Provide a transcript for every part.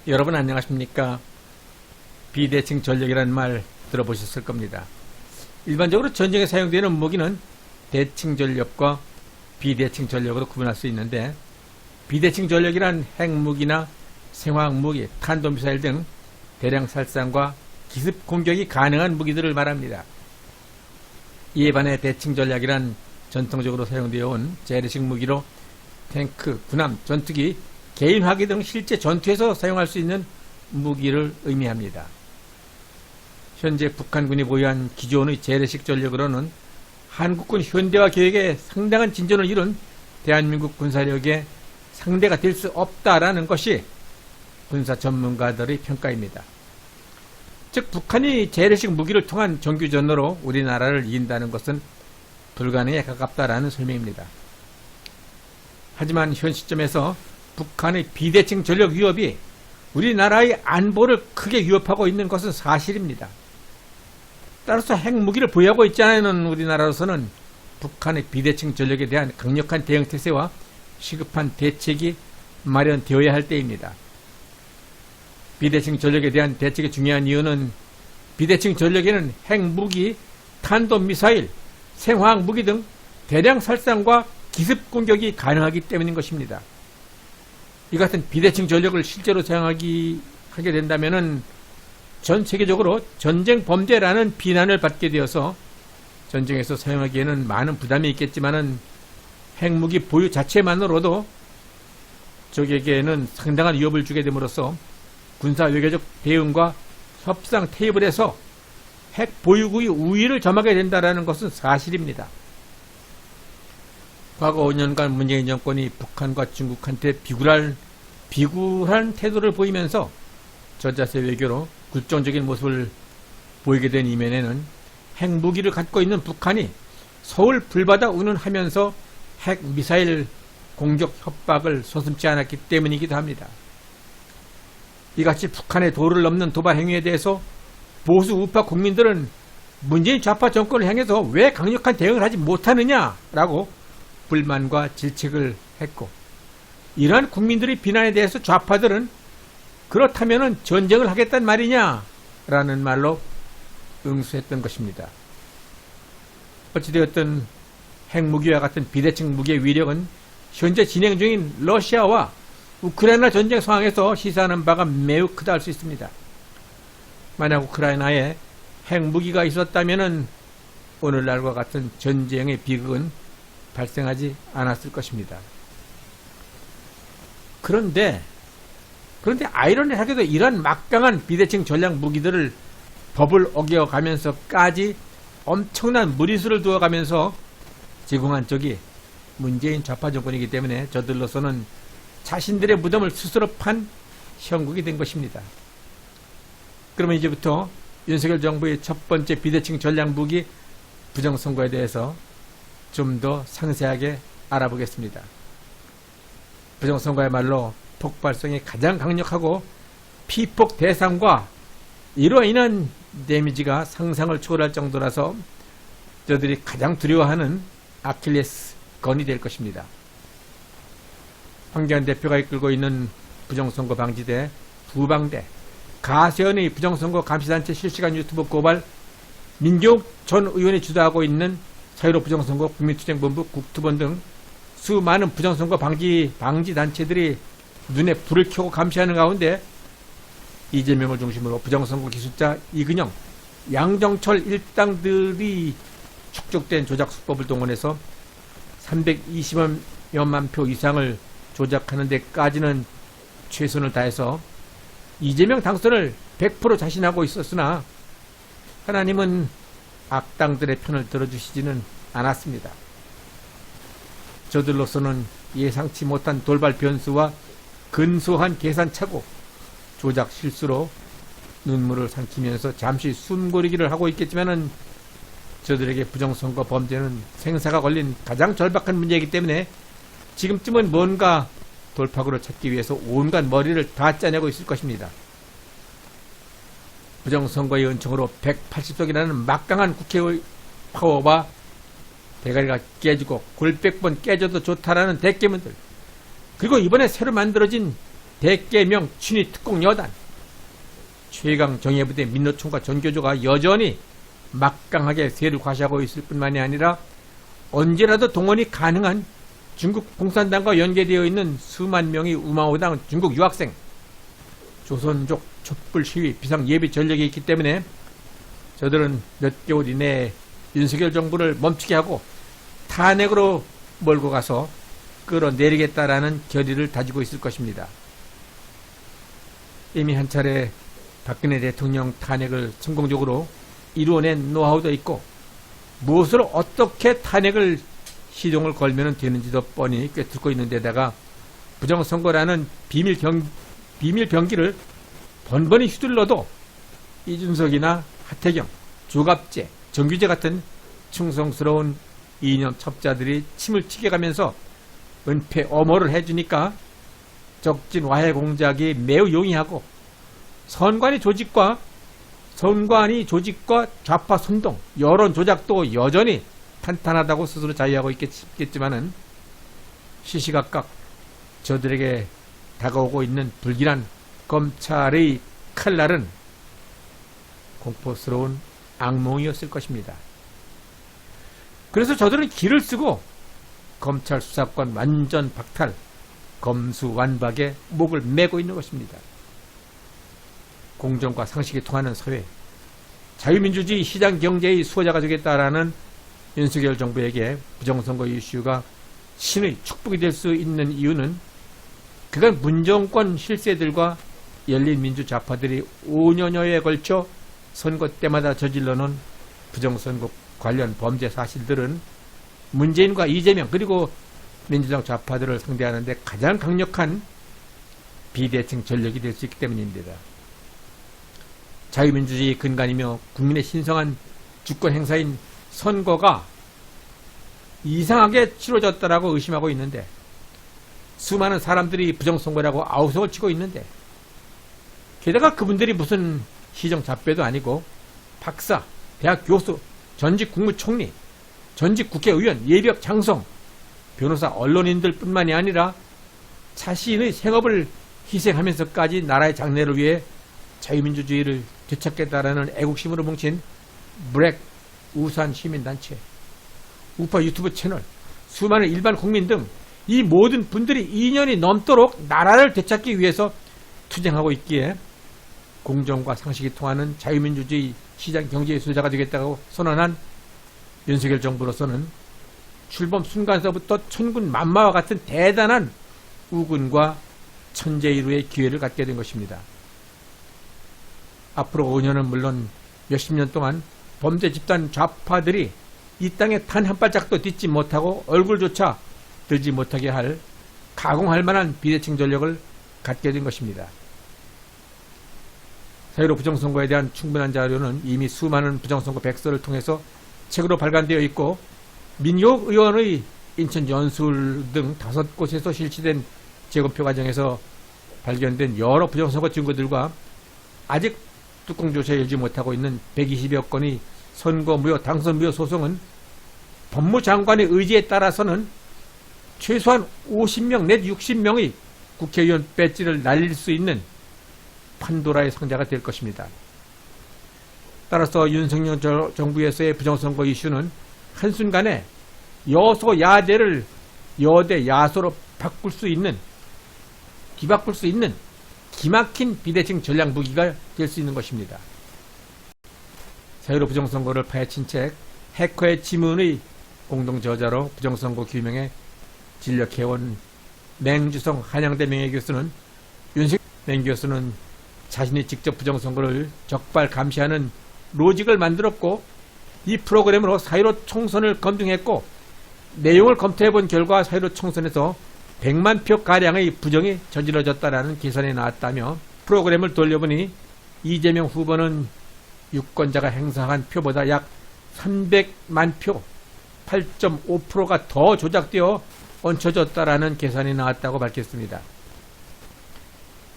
여러분 안녕하십니까? 비대칭 전력이라는 말 들어보셨을 겁니다. 일반적으로 전쟁에 사용되는 무기는 대칭 전력과 비대칭 전력으로 구분할 수 있는데, 비대칭 전력이란 핵무기나 생화학무기, 탄도미사일 등 대량 살상과 기습 공격이 가능한 무기들을 말합니다. 이에 반해 대칭 전략이란 전통적으로 사용되어 온 재래식 무기로 탱크, 군함, 전투기, 개인화기 등 실제 전투에서 사용할 수 있는 무기를 의미합니다. 현재 북한군이 보유한 기존의 재래식 전력으로는 한국군 현대화 계획에 상당한 진전을 이룬 대한민국 군사력의 상대가 될 수 없다라는 것이 군사 전문가들의 평가입니다. 즉, 북한이 재래식 무기를 통한 정규 전로로 우리나라를 이긴다는 것은 불가능에 가깝다라는 설명입니다. 하지만 현 시점에서 북한의 비대칭 전력 위협이 우리나라의 안보를 크게 위협하고 있는 것은 사실입니다. 따라서 핵무기를 보유하고 있지 않은 우리나라로서는 북한의 비대칭 전력에 대한 강력한 대응태세와 시급한 대책이 마련되어야 할 때입니다. 비대칭 전력에 대한 대책이 중요한 이유는 비대칭 전력에는 핵무기, 탄도미사일, 생화학무기 등 대량 살상과 기습 공격이 가능하기 때문인 것입니다. 이 같은 비대칭 전력을 실제로 사용하게 된다면 전 세계적으로 전쟁 범죄라는 비난을 받게 되어서 전쟁에서 사용하기에는 많은 부담이 있겠지만 핵무기 보유 자체만으로도 적에게는 상당한 위협을 주게 됨으로써 군사 외교적 대응과 협상 테이블에서 핵 보유국의 우위를 점하게 된다는 것은 사실입니다. 과거 5년간 문재인 정권이 북한과 중국한테 비굴한 태도를 보이면서 저자세 외교로 굴종적인 모습을 보이게 된 이면에는 핵무기를 갖고 있는 북한이 서울 불바다 운운하면서 핵미사일 공격 협박을 서슴지 않았기 때문이기도 합니다. 이같이 북한의 도를 넘는 도발 행위에 대해서 보수 우파 국민들은 문재인 좌파 정권을 향해서 왜 강력한 대응을 하지 못하느냐라고 불만과 질책을 했고, 이러한 국민들의 비난에 대해서 좌파들은 그렇다면 전쟁을 하겠단 말이냐 라는 말로 응수했던 것입니다. 어찌되었든 핵무기와 같은 비대칭 무기의 위력은 현재 진행 중인 러시아와 우크라이나 전쟁 상황에서 시사하는 바가 매우 크다 할 수 있습니다. 만약 우크라이나에 핵무기가 있었다면 오늘날과 같은 전쟁의 비극은 발생하지 않았을 것입니다. 그런데 아이러니하게도 이런 막강한 비대칭 전략 무기들을 법을 어겨가면서까지 엄청난 무리수를 두어가면서 제공한 쪽이 문재인 좌파 정권이기 때문에 저들로서는 자신들의 무덤을 스스로 판 형국이 된 것입니다. 그러면 이제부터 윤석열 정부의 첫 번째 비대칭 전략 무기 부정선거에 대해서 좀 더 상세하게 알아보겠습니다. 부정선거야말로 폭발성이 가장 강력하고 피폭 대상과 이로 인한 데미지가 상상을 초월할 정도라서 저들이 가장 두려워하는 아킬레스 건이 될 것입니다. 황교안 대표가 이끌고 있는 부정선거 방지대, 부방대, 가세연의 부정선거 감시단체 실시간 유튜브 고발, 민경욱 전 의원이 주도하고 있는 사회로 부정선거 국민투쟁본부 국투본 등 수많은 부정선거 방지 단체들이 눈에 불을 켜고 감시하는 가운데 이재명을 중심으로 부정선거 기술자 이근영, 양정철 일당들이 축적된 조작 수법을 동원해서 320여만 표 이상을 조작하는 데까지는 최선을 다해서 이재명 당선을 100% 자신하고 있었으나 하나님은 악당들의 편을 들어주시지는 않았습니다. 저들로서는 예상치 못한 돌발 변수와 근소한 계산착오, 조작 실수로 눈물을 삼키면서 잠시 숨고르기를 하고 있겠지만은 저들에게 부정선거 범죄는 생사가 걸린 가장 절박한 문제이기 때문에 지금쯤은 뭔가 돌파구를 찾기 위해서 온갖 머리를 다 짜내고 있을 것입니다. 부정선거의 은총으로 180석이라는 막강한 국회의 파워와 대가리가 깨지고 골백번 깨져도 좋다라는 대깨문들, 그리고 이번에 새로 만들어진 대개명 친위 특공 여단, 최강 정예부대 민노총과 전교조가 여전히 막강하게 세를 과시하고 있을 뿐만이 아니라 언제라도 동원이 가능한 중국 공산당과 연계되어 있는 수만 명의 우마오당 중국 유학생, 조선족 촛불 시위 비상 예비 전력이 있기 때문에 저들은 몇 개월 이내에 윤석열 정부를 멈추게 하고 탄핵으로 몰고 가서 끌어내리겠다라는 결의를 다지고 있을 것입니다. 이미 한 차례 박근혜 대통령 탄핵을 성공적으로 이루어낸 노하우도 있고 무엇으로 어떻게 탄핵을 시동을 걸면 되는지도 뻔히 꿰뚫고 있는 데다가 부정선거라는 비밀 병기를 번번이 휘둘러도 이준석이나 하태경, 조갑재, 정규재 같은 충성스러운 이념 첩자들이 침을 튀겨가면서 은폐 엄호를 해주니까 적진 와해 공작이 매우 용이하고 선관위 조직과 좌파 선동, 여론 조작도 여전히 탄탄하다고 스스로 자유하고 있겠지만은 시시각각 저들에게 다가오고 있는 불길한 검찰의 칼날은 공포스러운 악몽이었을 것입니다. 그래서 저들은 기를 쓰고 검찰 수사권 완전 박탈, 검수완박에 목을 메고 있는 것입니다. 공정과 상식이 통하는 사회, 자유민주주의 시장경제의 수호자가 되겠다라는 윤석열 정부에게 부정선거 이슈가 신의 축복이 될 수 있는 이유는 그간 문정권 실세들과 열린민주좌파들이 5년여에 걸쳐 선거 때마다 저질러놓은 부정선거 관련 범죄 사실들은 문재인과 이재명 그리고 민주당 좌파들을 상대하는데 가장 강력한 비대칭 전력이 될 수 있기 때문입니다. 자유민주주의 근간이며 국민의 신성한 주권 행사인 선거가 이상하게 치러졌다라고 의심하고 있는데 수많은 사람들이 부정선거라고 아우성을 치고 있는데 게다가 그분들이 무슨 시정 잡배도 아니고 박사, 대학 교수, 전직 국무총리, 전직 국회의원, 예비역 장성, 변호사, 언론인들 뿐만이 아니라 자신의 생업을 희생하면서까지 나라의 장래를 위해 자유민주주의를 되찾겠다라는 애국심으로 뭉친 브렉 우산 시민단체, 우파 유튜브 채널, 수많은 일반 국민 등 이 모든 분들이 2년이 넘도록 나라를 되찾기 위해서 투쟁하고 있기에 공정과 상식이 통하는 자유민주주의 시장 경제의 수호자가 되겠다고 선언한 윤석열 정부로서는 출범 순간서부터 천군 만마와 같은 대단한 우군과 천재이루의 기회를 갖게 된 것입니다. 앞으로 5년은 물론 몇십 년 동안 범죄 집단 좌파들이 이 땅에 단 한 발짝도 딛지 못하고 얼굴조차 들지 못하게 할 가공할 만한 비대칭 전력을 갖게 된 것입니다. 사유로 부정선거에 대한 충분한 자료는 이미 수많은 부정선거 백서를 통해서 책으로 발간되어 있고 민효 의원의 인천 연수울 등 5곳에서 실시된 재검표 과정에서 발견된 여러 부정선거 증거들과 아직 뚜껑조사에 열지 못하고 있는 120여 건의 선거무효, 당선무효 소송은 법무장관의 의지에 따라서는 최소한 50명 내지 60명의 국회의원 배지를 날릴 수 있는 판도라의 상자가 될 것입니다. 따라서 윤석열 정부에서의 부정선거 이슈는 한순간에 여소야대를 여대 야소로 뒤바꿀 수 있는 기막힌 비대칭 전략 무기가 될 수 있는 것입니다. 사유로 부정선거를 파헤친 책 해커의 지문의 공동 저자로 부정선거 규명에 진력해온 맹주성 한양대 명예교수는 맹교수는 자신이 직접 부정선거를 적발 감시하는 로직을 만들었고 이 프로그램으로 사유로 총선을 검증했고 내용을 검토해본 결과 사유로 총선에서 100만 표가량의 부정이 저질러졌다라는 계산이 나왔다며 프로그램을 돌려보니 이재명 후보는 유권자가 행사한 표보다 약 300만 표 8.5%가 더 조작되어 얹혀졌다라는 계산이 나왔다고 밝혔습니다.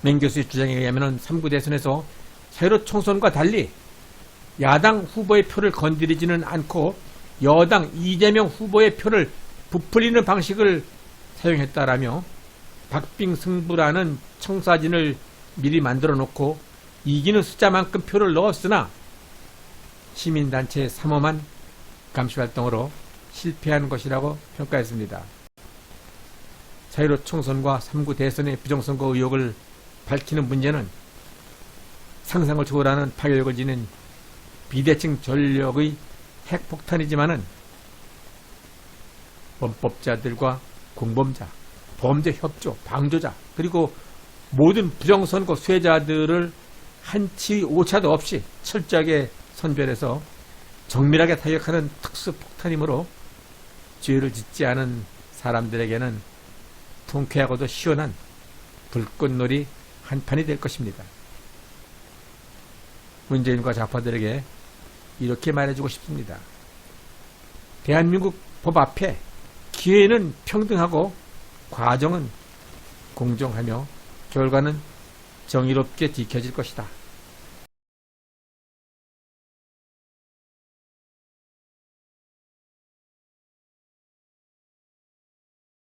맹 교수의 주장에 의하면 3구 대선에서 사유로 총선과 달리 야당 후보의 표를 건드리지는 않고 여당 이재명 후보의 표를 부풀리는 방식을 사용했다라며 박빙승부라는 청사진을 미리 만들어 놓고 이기는 숫자만큼 표를 넣었으나 시민단체의 삼엄한 감시활동으로 실패한 것이라고 평가했습니다. 4.15 총선과 3구 대선의 부정선거 의혹을 밝히는 문제는 상상을 초월하는 파괴력을 지닌 비대칭 전력의 핵폭탄이지만은 범법자들과 공범자, 범죄 협조, 방조자, 그리고 모든 부정선거 수혜자들을 한치 오차도 없이 철저하게 선별해서 정밀하게 타격하는 특수폭탄이므로 죄를 짓지 않은 사람들에게는 통쾌하고도 시원한 불꽃놀이 한판이 될 것입니다. 문재인과 좌파들에게 이렇게 말해주고 싶습니다. 대한민국 법 앞에 기회는 평등하고 과정은 공정하며 결과는 정의롭게 지켜질 것이다.